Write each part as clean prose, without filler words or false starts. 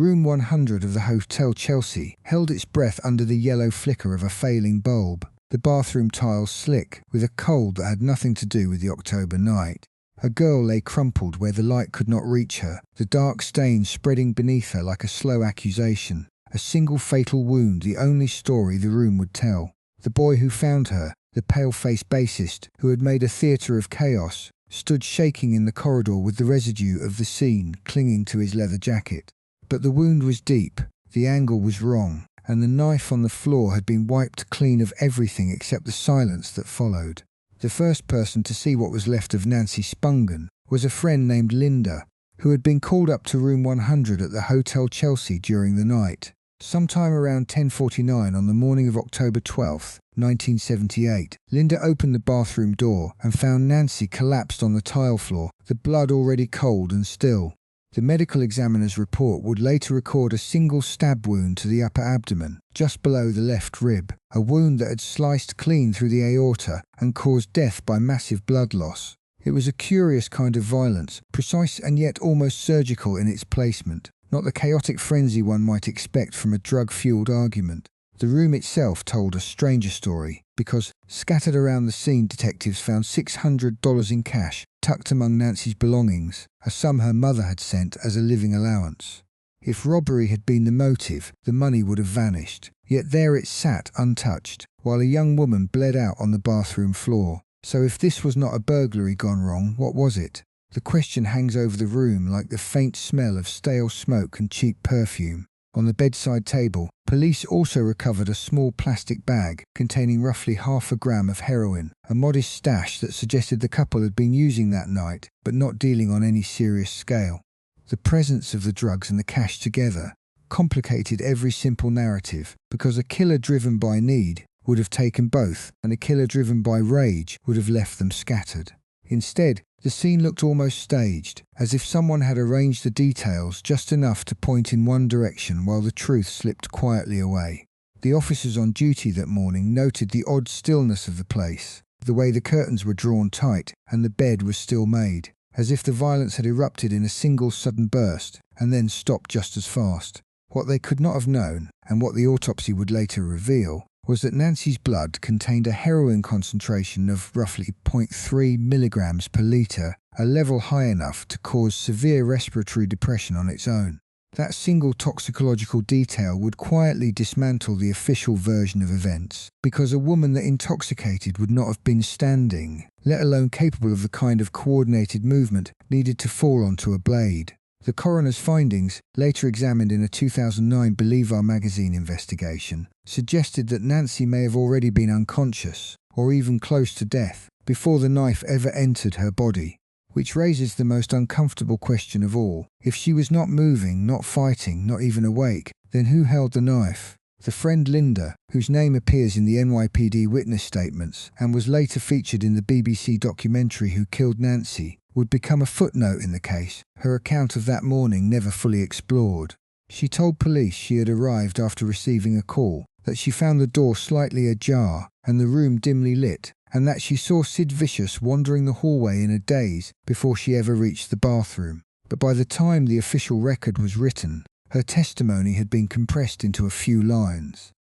Room 100 of the Hotel Chelsea held its breath under the yellow flicker of a failing bulb, the bathroom tiles slick with a cold that had nothing to do with the October night. A girl lay crumpled where the light could not reach her, the dark stain spreading beneath her like a slow accusation. A single fatal wound, the only story the room would tell. The boy who found her, the pale-faced bassist who had made a theatre of chaos, stood shaking in the corridor with the residue of the scene clinging to his leather jacket. But the wound was deep, the angle was wrong, and the knife on the floor had been wiped clean of everything except the silence that followed. The first person to see what was left of Nancy Spungen was a friend named Linda, who had been called up to room 100 at the Hotel Chelsea during the night. Sometime around 10:49 on the morning of October 12, 1978, Linda opened the bathroom door and found Nancy collapsed on the tile floor, the blood already cold and still. The medical examiner's report would later record a single stab wound to the upper abdomen, just below the left rib, a wound that had sliced clean through the aorta and caused death by massive blood loss. It was a curious kind of violence, precise and yet almost surgical in its placement, not the chaotic frenzy one might expect from a drug-fueled argument. The room itself told a stranger story, because scattered around the scene detectives found $600 in cash tucked among Nancy's belongings, a sum her mother had sent as a living allowance. If robbery had been the motive, the money would have vanished, yet there it sat untouched, while a young woman bled out on the bathroom floor. So if this was not a burglary gone wrong, what was it? The question hangs over the room like the faint smell of stale smoke and cheap perfume. On the bedside table, police also recovered a small plastic bag containing roughly half a gram of heroin, a modest stash that suggested the couple had been using that night, but not dealing on any serious scale. The presence of the drugs and the cash together complicated every simple narrative, because a killer driven by need would have taken both, and a killer driven by rage would have left them scattered. Instead, the scene looked almost staged, as if someone had arranged the details just enough to point in one direction while the truth slipped quietly away. The officers on duty that morning noted the odd stillness of the place, the way the curtains were drawn tight and the bed was still made, as if the violence had erupted in a single sudden burst and then stopped just as fast. What they could not have known, and what the autopsy would later reveal, was that Nancy's blood contained a heroin concentration of roughly 0.3 milligrams per litre, a level high enough to cause severe respiratory depression on its own. That single toxicological detail would quietly dismantle the official version of events, because a woman that intoxicated would not have been standing, let alone capable of the kind of coordinated movement needed to fall onto a blade. The coroner's findings, later examined in a 2009 Believer magazine investigation, suggested that Nancy may have already been unconscious, or even close to death, before the knife ever entered her body. Which raises the most uncomfortable question of all. If she was not moving, not fighting, not even awake, then who held the knife? The friend Linda, whose name appears in the NYPD witness statements and was later featured in the BBC documentary Who Killed Nancy, would become a footnote in the case, her account of that morning never fully explored. She told police she had arrived after receiving a call, that she found the door slightly ajar and the room dimly lit, and that she saw Sid Vicious wandering the hallway in a daze before she ever reached the bathroom. But by the time the official record was written, her testimony had been compressed into a few lines,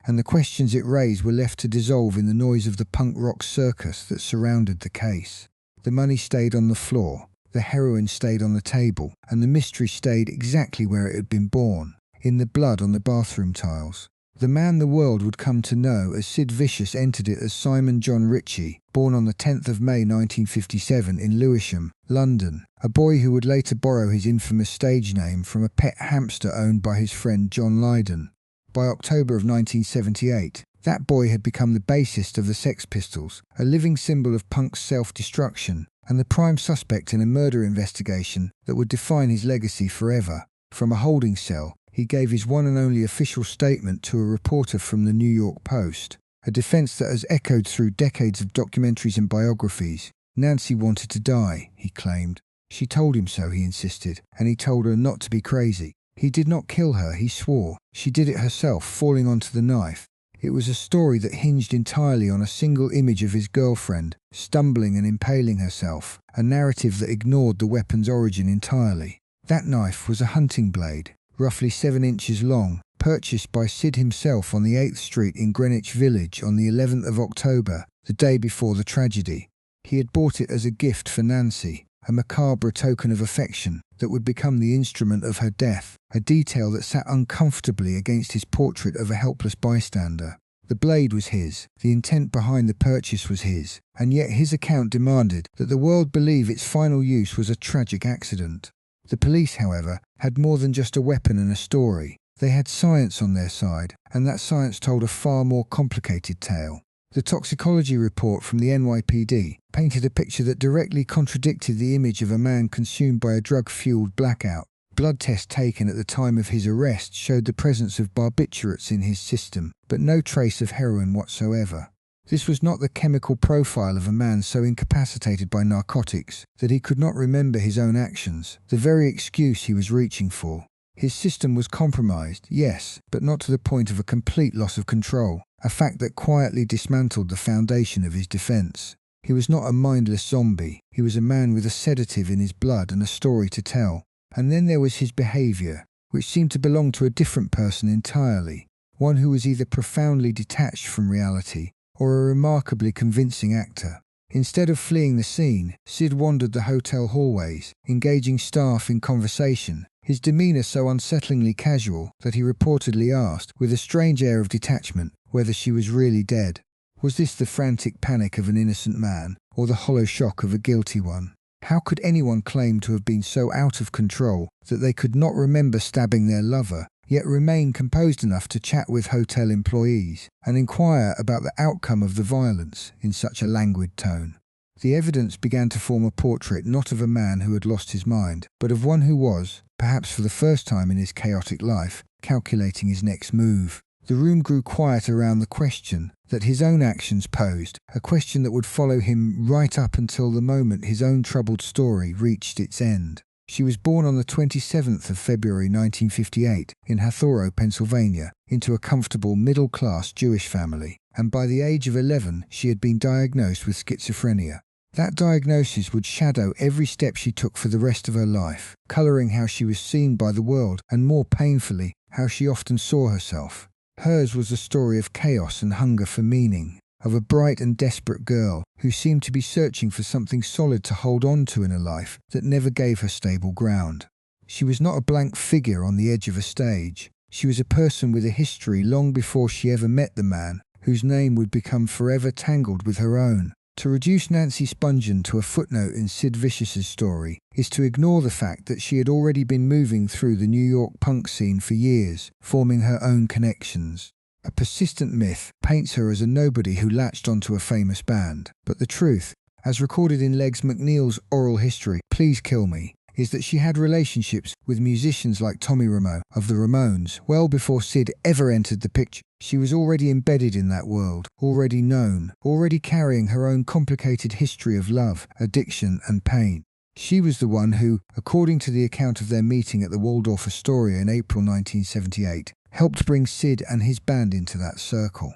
and the questions it raised were left to dissolve in the noise of the punk rock circus that surrounded the case. The money stayed on the floor, the heroin stayed on the table, and the mystery stayed exactly where it had been born, in the blood on the bathroom tiles. The man the world would come to know as Sid Vicious entered it as Simon John Ritchie, born on the 10th of May 1957 in Lewisham, London, a boy who would later borrow his infamous stage name from a pet hamster owned by his friend John Lydon. By October of 1978, that boy had become the bassist of the Sex Pistols, a living symbol of punk's self-destruction, and the prime suspect in a murder investigation that would define his legacy forever. From a holding cell, he gave his one and only official statement to a reporter from the New York Post, a defense that has echoed through decades of documentaries and biographies. Nancy wanted to die, he claimed. She told him so, he insisted, and he told her not to be crazy. He did not kill her, he swore. She did it herself, falling onto the knife. It was a story that hinged entirely on a single image of his girlfriend, stumbling and impaling herself, a narrative that ignored the weapon's origin entirely. That knife was a hunting blade, roughly 7 inches long, purchased by Sid himself on the 8th Street in Greenwich Village on the 11th of October, the day before the tragedy. He had bought it as a gift for Nancy, a macabre token of affection that would become the instrument of her death, a detail that sat uncomfortably against his portrait of a helpless bystander. The blade was his, the intent behind the purchase was his, and yet his account demanded that the world believe its final use was a tragic accident. The police, however, had more than just a weapon and a story. They had science on their side, and that science told a far more complicated tale. The toxicology report from the NYPD painted a picture that directly contradicted the image of a man consumed by a drug-fueled blackout. Blood tests taken at the time of his arrest showed the presence of barbiturates in his system, but no trace of heroin whatsoever. This was not the chemical profile of a man so incapacitated by narcotics that he could not remember his own actions, the very excuse he was reaching for. His system was compromised, yes, but not to the point of a complete loss of control, a fact that quietly dismantled the foundation of his defense. He was not a mindless zombie, he was a man with a sedative in his blood and a story to tell. And then there was his behaviour, which seemed to belong to a different person entirely, one who was either profoundly detached from reality or a remarkably convincing actor. Instead of fleeing the scene, Sid wandered the hotel hallways, engaging staff in conversation, his demeanour so unsettlingly casual that he reportedly asked, with a strange air of detachment, whether she was really dead. Was this the frantic panic of an innocent man, or the hollow shock of a guilty one? How could anyone claim to have been so out of control that they could not remember stabbing their lover, yet remain composed enough to chat with hotel employees and inquire about the outcome of the violence in such a languid tone? The evidence began to form a portrait not of a man who had lost his mind, but of one who was, perhaps for the first time in his chaotic life, calculating his next move. The room grew quiet around the question that his own actions posed, a question that would follow him right up until the moment his own troubled story reached its end. She was born on the 27th of February 1958 in Hathoro, Pennsylvania, into a comfortable middle-class Jewish family, and by the age of 11 she had been diagnosed with schizophrenia. That diagnosis would shadow every step she took for the rest of her life, colouring how she was seen by the world and, more painfully, how she often saw herself. Hers was a story of chaos and hunger for meaning, of a bright and desperate girl who seemed to be searching for something solid to hold on to in a life that never gave her stable ground. She was not a blank figure on the edge of a stage. She was a person with a history long before she ever met the man whose name would become forever tangled with her own. To reduce Nancy Spungen to a footnote in Sid Vicious's story is to ignore the fact that she had already been moving through the New York punk scene for years, forming her own connections. A persistent myth paints her as a nobody who latched onto a famous band, but the truth, as recorded in Legs McNeil's oral history, Please Kill Me, is that she had relationships with musicians like Tommy Ramone of the Ramones well before Sid ever entered the picture. She was already embedded in that world, already known, already carrying her own complicated history of love, addiction and pain. She was the one who, according to the account of their meeting at the Waldorf Astoria in April 1978, helped bring Sid and his band into that circle,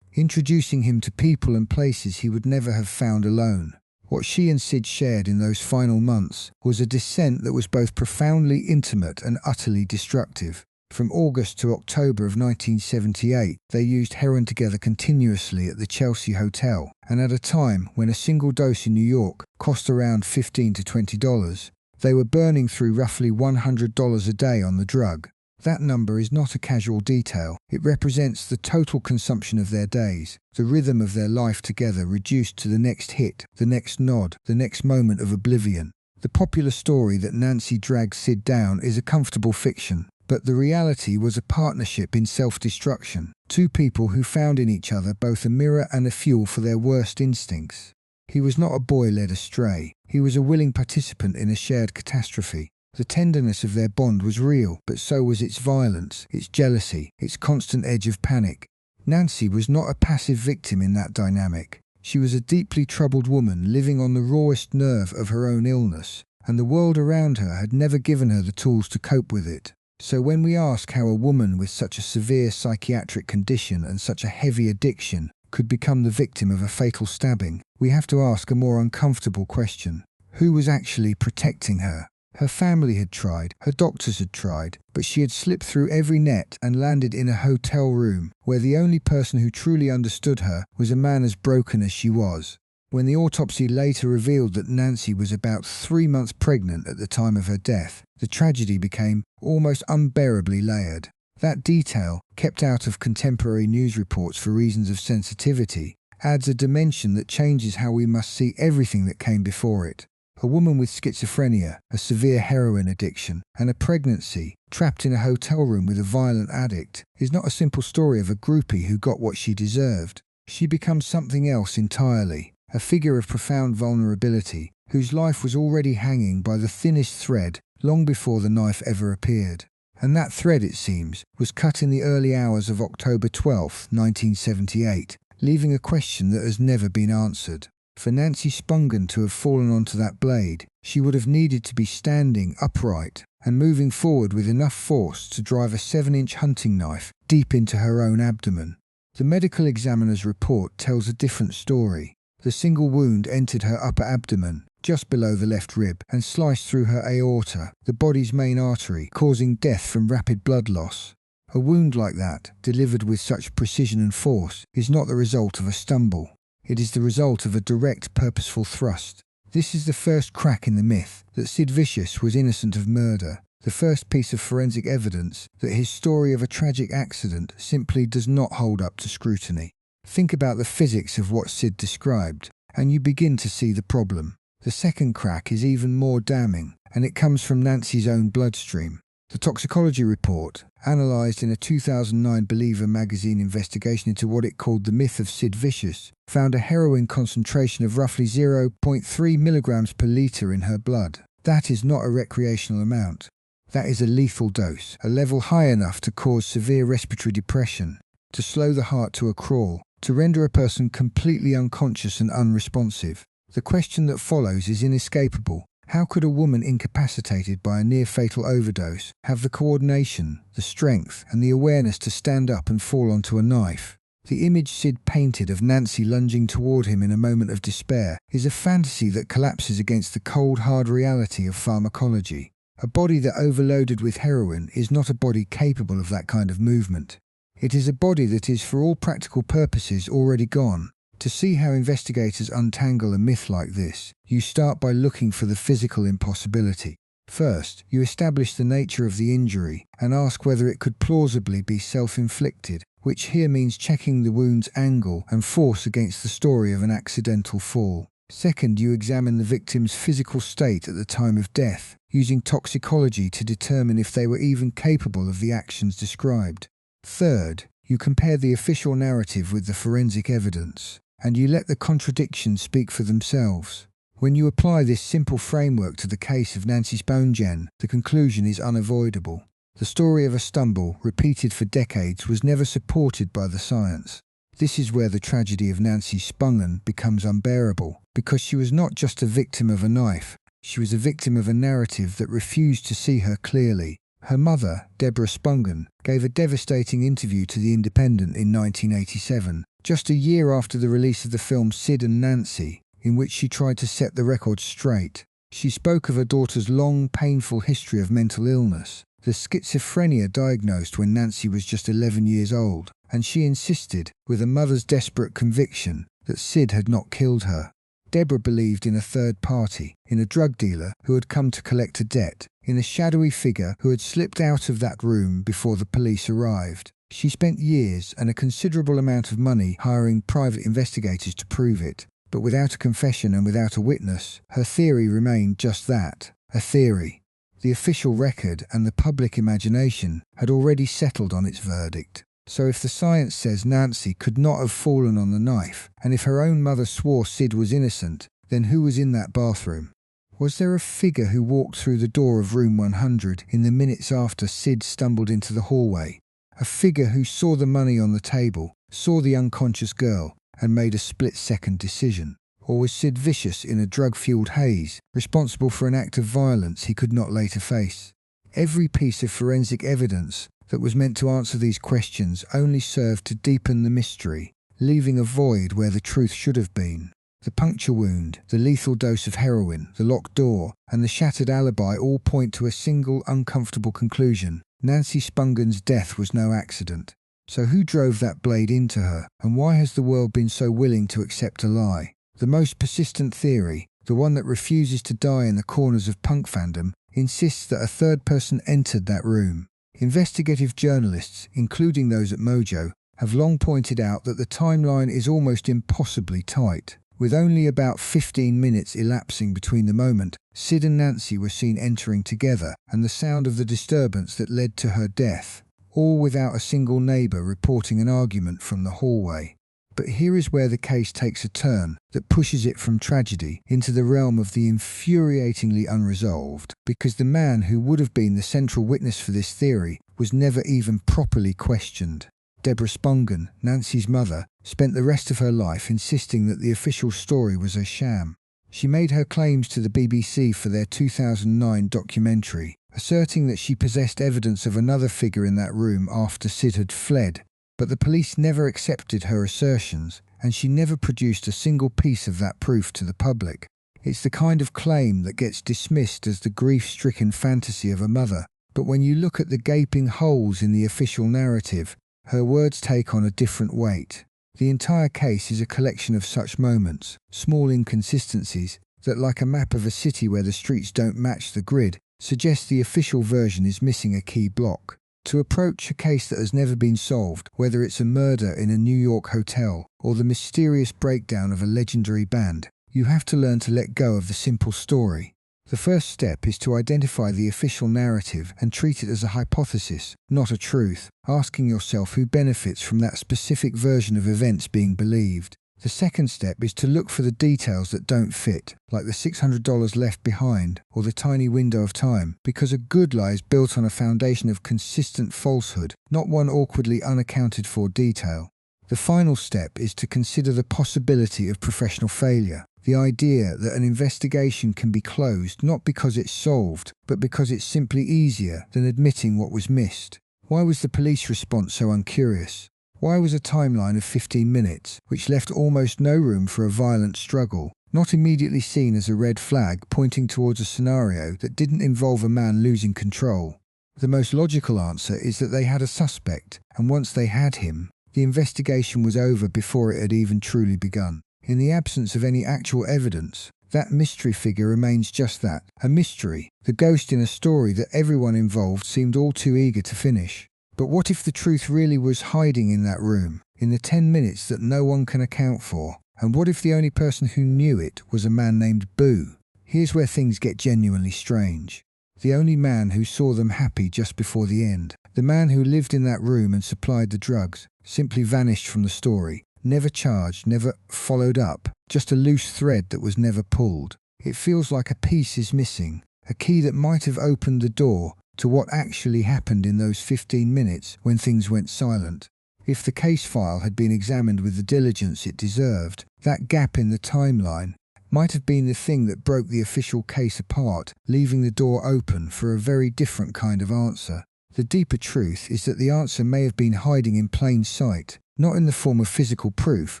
introducing him to people and places he would never have found alone. What she and Sid shared in those final months was a descent that was both profoundly intimate and utterly destructive. From August to October of 1978, they used heroin together continuously at the Chelsea Hotel, and at a time when a single dose in New York cost around $15 to $20, they were burning through roughly $100 a day on the drug. That number is not a casual detail. It represents the total consumption of their days, the rhythm of their life together reduced to the next hit, the next nod, the next moment of oblivion. The popular story that Nancy dragged Sid down is a comfortable fiction, but the reality was a partnership in self-destruction, two people who found in each other both a mirror and a fuel for their worst instincts. He was not a boy led astray. He was a willing participant in a shared catastrophe. The tenderness of their bond was real, but so was its violence, its jealousy, its constant edge of panic. Nancy was not a passive victim in that dynamic. She was a deeply troubled woman living on the rawest nerve of her own illness, and the world around her had never given her the tools to cope with it. So when we ask how a woman with such a severe psychiatric condition and such a heavy addiction could become the victim of a fatal stabbing, we have to ask a more uncomfortable question. Who was actually protecting her? Her family had tried, her doctors had tried, but she had slipped through every net and landed in a hotel room where the only person who truly understood her was a man as broken as she was. When the autopsy later revealed that Nancy was about 3 months pregnant at the time of her death, the tragedy became almost unbearably layered. That detail, kept out of contemporary news reports for reasons of sensitivity, adds a dimension that changes how we must see everything that came before it. A woman with schizophrenia, a severe heroin addiction, and a pregnancy, trapped in a hotel room with a violent addict, is not a simple story of a groupie who got what she deserved. She becomes something else entirely, a figure of profound vulnerability, whose life was already hanging by the thinnest thread long before the knife ever appeared. And that thread, it seems, was cut in the early hours of October 12, 1978, leaving a question that has never been answered. For Nancy Spungen to have fallen onto that blade, she would have needed to be standing upright and moving forward with enough force to drive a 7-inch hunting knife deep into her own abdomen. The medical examiner's report tells a different story. The single wound entered her upper abdomen, just below the left rib, and sliced through her aorta, the body's main artery, causing death from rapid blood loss. A wound like that, delivered with such precision and force, is not the result of a stumble. It is the result of a direct, purposeful thrust. This is the first crack in the myth that Sid Vicious was innocent of murder, the first piece of forensic evidence that his story of a tragic accident simply does not hold up to scrutiny. Think about the physics of what Sid described, and you begin to see the problem. The second crack is even more damning, and it comes from Nancy's own bloodstream. The toxicology report, analysed in a 2009 Believer magazine investigation into what it called the myth of Sid Vicious, found a heroin concentration of roughly 0.3 milligrams per litre in her blood. That is not a recreational amount. That is a lethal dose, a level high enough to cause severe respiratory depression, to slow the heart to a crawl, to render a person completely unconscious and unresponsive. The question that follows is inescapable. How could a woman incapacitated by a near-fatal overdose have the coordination, the strength, and the awareness to stand up and fall onto a knife? The image Sid painted of Nancy lunging toward him in a moment of despair is a fantasy that collapses against the cold, hard reality of pharmacology. A body that overloaded with heroin is not a body capable of that kind of movement. It is a body that is, for all practical purposes, already gone. To see how investigators untangle a myth like this, you start by looking for the physical impossibility. First, you establish the nature of the injury and ask whether it could plausibly be self-inflicted, which here means checking the wound's angle and force against the story of an accidental fall. Second, you examine the victim's physical state at the time of death, using toxicology to determine if they were even capable of the actions described. Third, you compare the official narrative with the forensic evidence, and you let the contradictions speak for themselves. When you apply this simple framework to the case of Nancy Spungen, the conclusion is unavoidable. The story of a stumble, repeated for decades, was never supported by the science. This is where the tragedy of Nancy Spungen becomes unbearable, because she was not just a victim of a knife, she was a victim of a narrative that refused to see her clearly. Her mother, Deborah Spungen, gave a devastating interview to The Independent in 1987, just a year after the release of the film Sid and Nancy, in which she tried to set the record straight. She spoke of her daughter's long, painful history of mental illness, the schizophrenia diagnosed when Nancy was just 11 years old, and she insisted, with a mother's desperate conviction, that Sid had not killed her. Deborah believed in a third party, in a drug dealer who had come to collect a debt, in a shadowy figure who had slipped out of that room before the police arrived. She spent years and a considerable amount of money hiring private investigators to prove it, but without a confession and without a witness, her theory remained just that, a theory. The official record and the public imagination had already settled on its verdict. So if the science says Nancy could not have fallen on the knife, and if her own mother swore Sid was innocent, then who was in that bathroom? Was there a figure who walked through the door of room 100 in the minutes after Sid stumbled into the hallway? A figure who saw the money on the table, saw the unconscious girl, and made a split-second decision? Or was Sid Vicious in a drug-fueled haze, responsible for an act of violence he could not later face? Every piece of forensic evidence that was meant to answer these questions only served to deepen the mystery, leaving a void where the truth should have been. The puncture wound, the lethal dose of heroin, the locked door, and the shattered alibi all point to a single uncomfortable conclusion. Nancy Spungen's death was no accident. So who drove that blade into her, and why has the world been so willing to accept a lie? The most persistent theory, the one that refuses to die in the corners of punk fandom, insists that a third person entered that room. Investigative journalists, including those at Mojo, have long pointed out that the timeline is almost impossibly tight, with only about 15 minutes elapsing between the moment Sid and Nancy were seen entering together and the sound of the disturbance that led to her death, all without a single neighbour reporting an argument from the hallway. But here is where the case takes a turn that pushes it from tragedy into the realm of the infuriatingly unresolved, because the man who would have been the central witness for this theory was never even properly questioned. Deborah Spungen, Nancy's mother, spent the rest of her life insisting that the official story was a sham. She made her claims to the BBC for their 2009 documentary, asserting that she possessed evidence of another figure in that room after Sid had fled. But the police never accepted her assertions, and she never produced a single piece of that proof to the public. It's the kind of claim that gets dismissed as the grief-stricken fantasy of a mother, but when you look at the gaping holes in the official narrative, her words take on a different weight. The entire case is a collection of such moments, small inconsistencies, that like a map of a city where the streets don't match the grid, suggests the official version is missing a key block. To approach a case that has never been solved, whether it's a murder in a New York hotel or the mysterious breakdown of a legendary band, you have to learn to let go of the simple story. The first step is to identify the official narrative and treat it as a hypothesis, not a truth, asking yourself who benefits from that specific version of events being believed. The second step is to look for the details that don't fit, like the $600 left behind or the tiny window of time, because a good lie is built on a foundation of consistent falsehood, not one awkwardly unaccounted for detail. The final step is to consider the possibility of professional failure, the idea that an investigation can be closed not because it's solved, but because it's simply easier than admitting what was missed. Why was the police response so uncurious? Why was a timeline of 15 minutes, which left almost no room for a violent struggle, not immediately seen as a red flag pointing towards a scenario that didn't involve a man losing control? The most logical answer is that they had a suspect, and once they had him, the investigation was over before it had even truly begun. In the absence of any actual evidence, that mystery figure remains just that, a mystery, the ghost in a story that everyone involved seemed all too eager to finish. But what if the truth really was hiding in that room, in the 10 minutes that no one can account for? And what if the only person who knew it was a man named Boo? Here's where things get genuinely strange. The only man who saw them happy just before the end, the man who lived in that room and supplied the drugs, simply vanished from the story, never charged, never followed up, just a loose thread that was never pulled. It feels like a piece is missing, a key that might have opened the door to what actually happened in those 15 minutes when things went silent. If the case file had been examined with the diligence it deserved, that gap in the timeline might have been the thing that broke the official case apart, leaving the door open for a very different kind of answer. The deeper truth is that the answer may have been hiding in plain sight, not in the form of physical proof,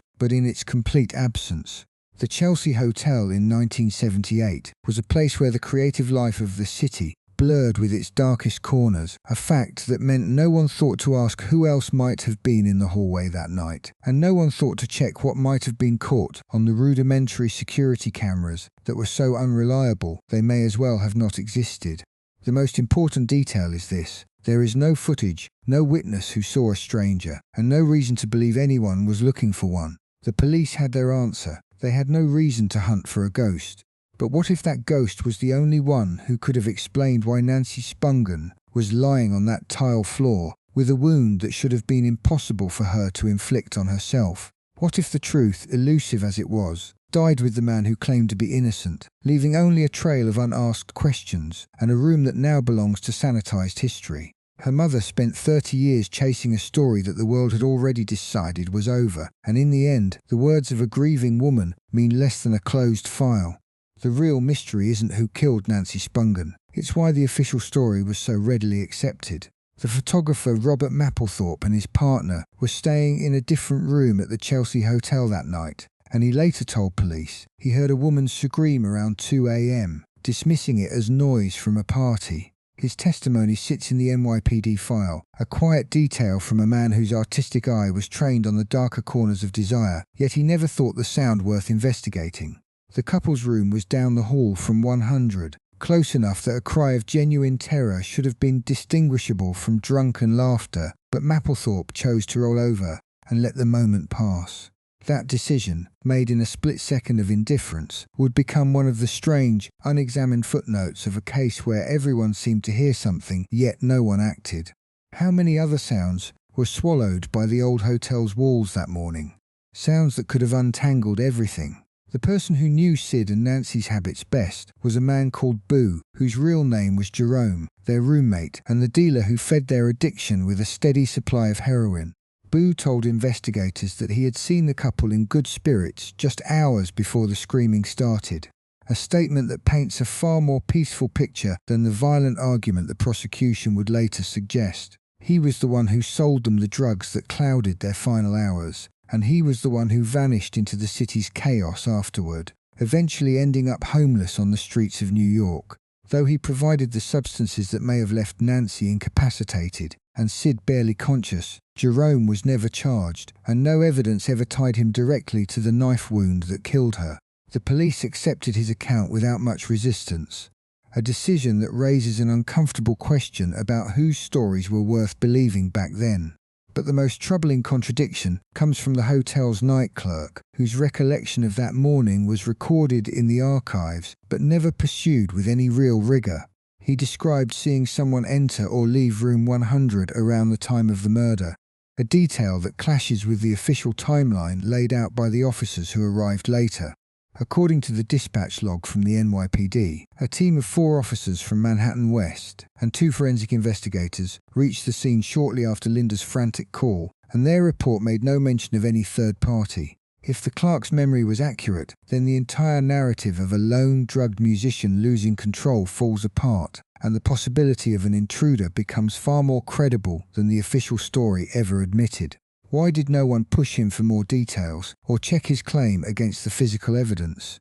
but in its complete absence. The Chelsea Hotel in 1978 was a place where the creative life of the city blurred with its darkest corners, a fact that meant no one thought to ask who else might have been in the hallway that night, and no one thought to check what might have been caught on the rudimentary security cameras that were so unreliable they may as well have not existed. The most important detail is this: there is no footage, no witness who saw a stranger, and no reason to believe anyone was looking for one. The police had their answer. They had no reason to hunt for a ghost. But what if that ghost was the only one who could have explained why Nancy Spungen was lying on that tile floor with a wound that should have been impossible for her to inflict on herself? What if the truth, elusive as it was, died with the man who claimed to be innocent, leaving only a trail of unasked questions and a room that now belongs to sanitized history? Her mother spent 30 years chasing a story that the world had already decided was over, and in the end, the words of a grieving woman mean less than a closed file. The real mystery isn't who killed Nancy Spungen. It's why the official story was so readily accepted. The photographer Robert Mapplethorpe and his partner were staying in a different room at the Chelsea Hotel that night, and he later told police he heard a woman scream around 2 a.m., dismissing it as noise from a party. His testimony sits in the NYPD file, a quiet detail from a man whose artistic eye was trained on the darker corners of desire, yet he never thought the sound worth investigating. The couple's room was down the hall from 100, close enough that a cry of genuine terror should have been distinguishable from drunken laughter, but Mapplethorpe chose to roll over and let the moment pass. That decision, made in a split second of indifference, would become one of the strange, unexamined footnotes of a case where everyone seemed to hear something, yet no one acted. How many other sounds were swallowed by the old hotel's walls that morning? Sounds that could have untangled everything. The person who knew Sid and Nancy's habits best was a man called Boo, whose real name was Jerome, their roommate, and the dealer who fed their addiction with a steady supply of heroin. Boo told investigators that he had seen the couple in good spirits just hours before the screaming started, a statement that paints a far more peaceful picture than the violent argument the prosecution would later suggest. He was the one who sold them the drugs that clouded their final hours, and he was the one who vanished into the city's chaos afterward, eventually ending up homeless on the streets of New York. Though he provided the substances that may have left Nancy incapacitated and Sid barely conscious, Jerome was never charged, and no evidence ever tied him directly to the knife wound that killed her. The police accepted his account without much resistance, a decision that raises an uncomfortable question about whose stories were worth believing back then. But the most troubling contradiction comes from the hotel's night clerk, whose recollection of that morning was recorded in the archives but never pursued with any real rigour. He described seeing someone enter or leave room 100 around the time of the murder, a detail that clashes with the official timeline laid out by the officers who arrived later. According to the dispatch log from the NYPD, a team of 4 officers from Manhattan West and 2 forensic investigators reached the scene shortly after Linda's frantic call, and their report made no mention of any third party. If the clerk's memory was accurate, then the entire narrative of a lone drugged musician losing control falls apart, and the possibility of an intruder becomes far more credible than the official story ever admitted. Why did no one push him for more details or check his claim against the physical evidence?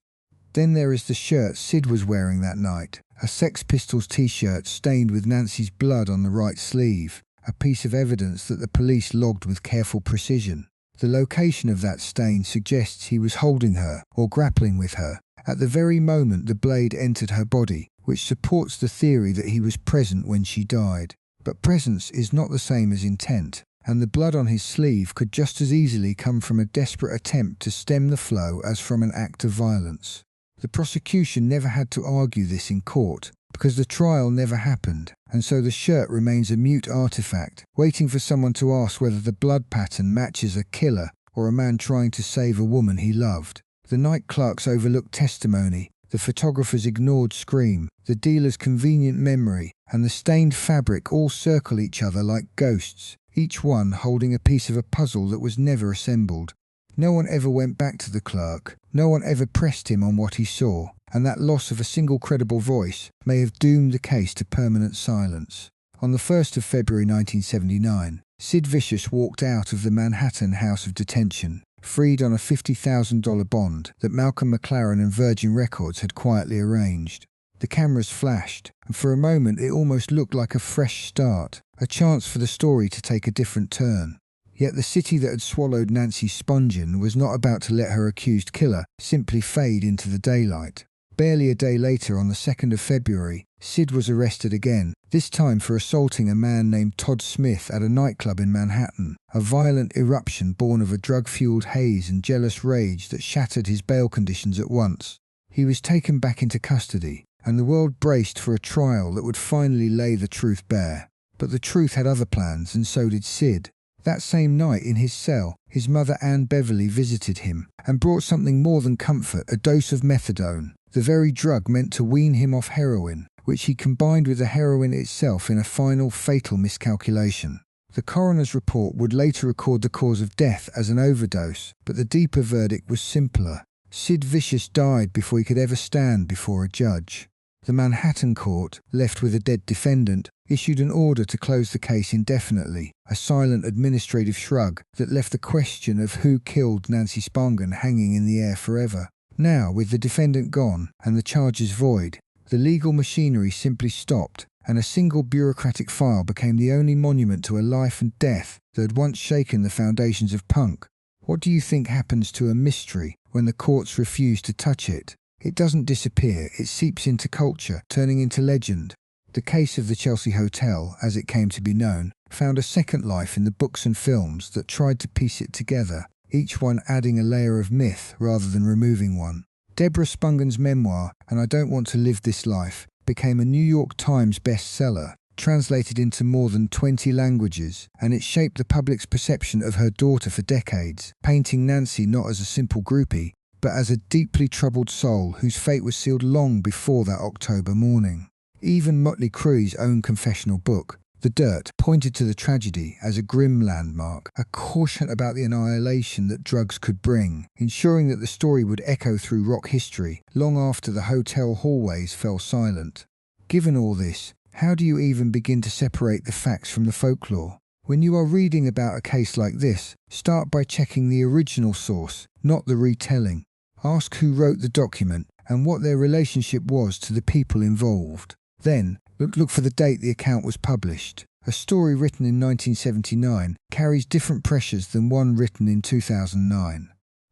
Then there is the shirt Sid was wearing that night, a Sex Pistols t-shirt stained with Nancy's blood on the right sleeve, a piece of evidence that the police logged with careful precision. The location of that stain suggests he was holding her or grappling with her at the very moment the blade entered her body, which supports the theory that he was present when she died. But presence is not the same as intent, and the blood on his sleeve could just as easily come from a desperate attempt to stem the flow as from an act of violence. The prosecution never had to argue this in court, because the trial never happened, and so the shirt remains a mute artifact, waiting for someone to ask whether the blood pattern matches a killer or a man trying to save a woman he loved. The night clerk's overlooked testimony, the photographer's ignored scream, the dealer's convenient memory, and the stained fabric all circle each other like ghosts, each one holding a piece of a puzzle that was never assembled. No one ever went back to the clerk, no one ever pressed him on what he saw, and that loss of a single credible voice may have doomed the case to permanent silence. On the 1st of February 1979, Sid Vicious walked out of the Manhattan House of Detention, freed on a $50,000 bond that Malcolm McLaren and Virgin Records had quietly arranged. The cameras flashed, and for a moment it almost looked like a fresh start, a chance for the story to take a different turn. Yet the city that had swallowed Nancy Spungen was not about to let her accused killer simply fade into the daylight. Barely a day later, on the 2nd of February, Sid was arrested again, this time for assaulting a man named Todd Smith at a nightclub in Manhattan, a violent eruption born of a drug-fueled haze and jealous rage that shattered his bail conditions at once. He was taken back into custody, and the world braced for a trial that would finally lay the truth bare. But the truth had other plans, and so did Sid. That same night in his cell, his mother Ann Beverly visited him and brought something more than comfort, a dose of methadone, the very drug meant to wean him off heroin, which he combined with the heroin itself in a final fatal miscalculation. The coroner's report would later record the cause of death as an overdose, but the deeper verdict was simpler. Sid Vicious died before he could ever stand before a judge. The Manhattan court, left with a dead defendant, issued an order to close the case indefinitely, a silent administrative shrug that left the question of who killed Nancy Spungen hanging in the air forever. Now, with the defendant gone and the charges void, the legal machinery simply stopped, and a single bureaucratic file became the only monument to a life and death that had once shaken the foundations of punk. What do you think happens to a mystery when the courts refuse to touch it? It doesn't disappear, it seeps into culture, turning into legend. The case of the Chelsea Hotel, as it came to be known, found a second life in the books and films that tried to piece it together, each one adding a layer of myth rather than removing one. Deborah Spungen's memoir, And I Don't Want to Live This Life, became a New York Times bestseller, translated into more than 20 languages, and it shaped the public's perception of her daughter for decades, painting Nancy not as a simple groupie, but as a deeply troubled soul whose fate was sealed long before that October morning. Even Motley Crue's own confessional book, The Dirt, pointed to the tragedy as a grim landmark, a caution about the annihilation that drugs could bring, ensuring that the story would echo through rock history long after the hotel hallways fell silent. Given all this, how do you even begin to separate the facts from the folklore? When you are reading about a case like this, start by checking the original source, not the retelling. Ask who wrote the document and what their relationship was to the people involved. Then, look for the date the account was published. A story written in 1979 carries different pressures than one written in 2009.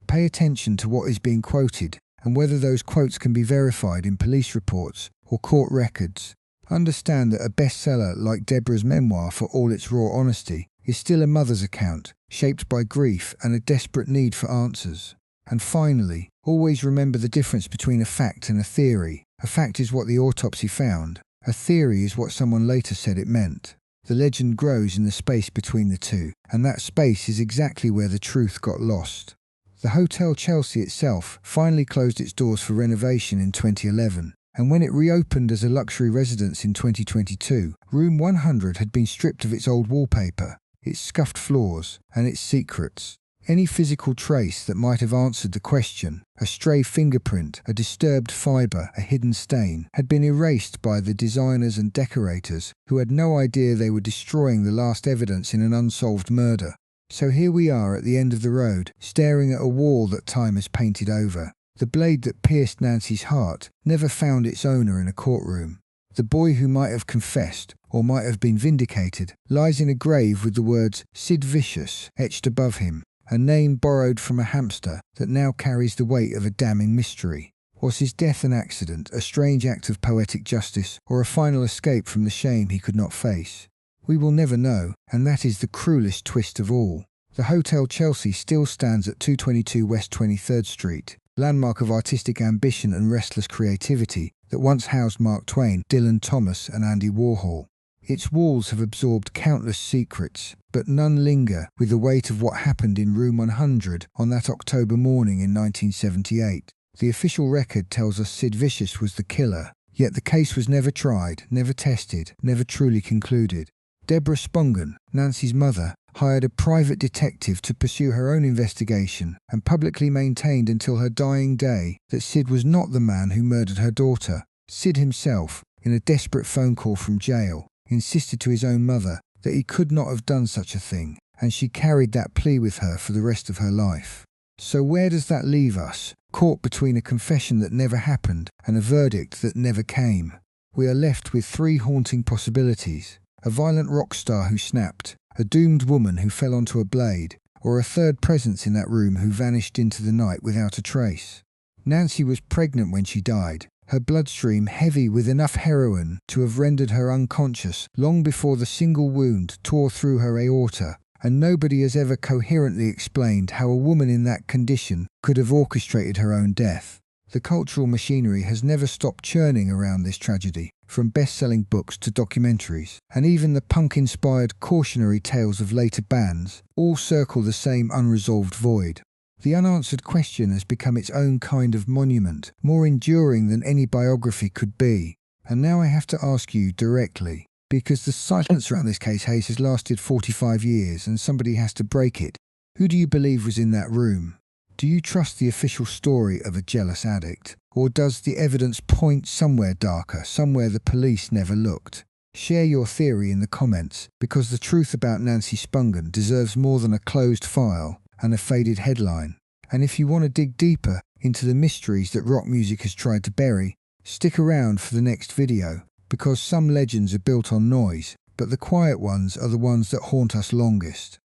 Pay attention to what is being quoted and whether those quotes can be verified in police reports or court records. Understand that a bestseller like Deborah's memoir, for all its raw honesty, is still a mother's account, shaped by grief and a desperate need for answers. And finally, always remember the difference between a fact and a theory. A fact is what the autopsy found. A theory is what someone later said it meant. The legend grows in the space between the two, and that space is exactly where the truth got lost. The Hotel Chelsea itself finally closed its doors for renovation in 2011, and when it reopened as a luxury residence in 2022, Room 100 had been stripped of its old wallpaper, its scuffed floors, and its secrets. Any physical trace that might have answered the question, a stray fingerprint, a disturbed fibre, a hidden stain, had been erased by the designers and decorators who had no idea they were destroying the last evidence in an unsolved murder. So here we are at the end of the road, staring at a wall that time has painted over. The blade that pierced Nancy's heart never found its owner in a courtroom. The boy who might have confessed, or might have been vindicated, lies in a grave with the words Sid Vicious etched above him, a name borrowed from a hamster that now carries the weight of a damning mystery. Was his death an accident, a strange act of poetic justice, or a final escape from the shame he could not face? We will never know, and that is the cruelest twist of all. The Hotel Chelsea still stands at 222 West 23rd Street, landmark of artistic ambition and restless creativity that once housed Mark Twain, Dylan Thomas and Andy Warhol. Its walls have absorbed countless secrets, but none linger with the weight of what happened in Room 100 on that October morning in 1978. The official record tells us Sid Vicious was the killer, yet the case was never tried, never tested, never truly concluded. Deborah Spungen, Nancy's mother, hired a private detective to pursue her own investigation and publicly maintained until her dying day that Sid was not the man who murdered her daughter. Sid himself, in a desperate phone call from jail, insisted to his own mother that he could not have done such a thing, and she carried that plea with her for the rest of her life. So where does that leave us, caught between a confession that never happened and a verdict that never came? We are left with three haunting possibilities: a violent rock star who snapped, a doomed woman who fell onto a blade, or a third presence in that room who vanished into the night without a trace. Nancy was pregnant when she died, her bloodstream heavy with enough heroin to have rendered her unconscious long before the single wound tore through her aorta, and nobody has ever coherently explained how a woman in that condition could have orchestrated her own death. The cultural machinery has never stopped churning around this tragedy, from best-selling books to documentaries, and even the punk-inspired cautionary tales of later bands all circle the same unresolved void. The unanswered question has become its own kind of monument, more enduring than any biography could be. And now I have to ask you directly, because the silence around this case, Hayes, has lasted 45 years and somebody has to break it. Who do you believe was in that room? Do you trust the official story of a jealous addict? Or does the evidence point somewhere darker, somewhere the police never looked? Share your theory in the comments, because the truth about Nancy Spungen deserves more than a closed file and a faded headline. And if you want to dig deeper into the mysteries that rock music has tried to bury, stick around for the next video, because some legends are built on noise, but the quiet ones are the ones that haunt us longest.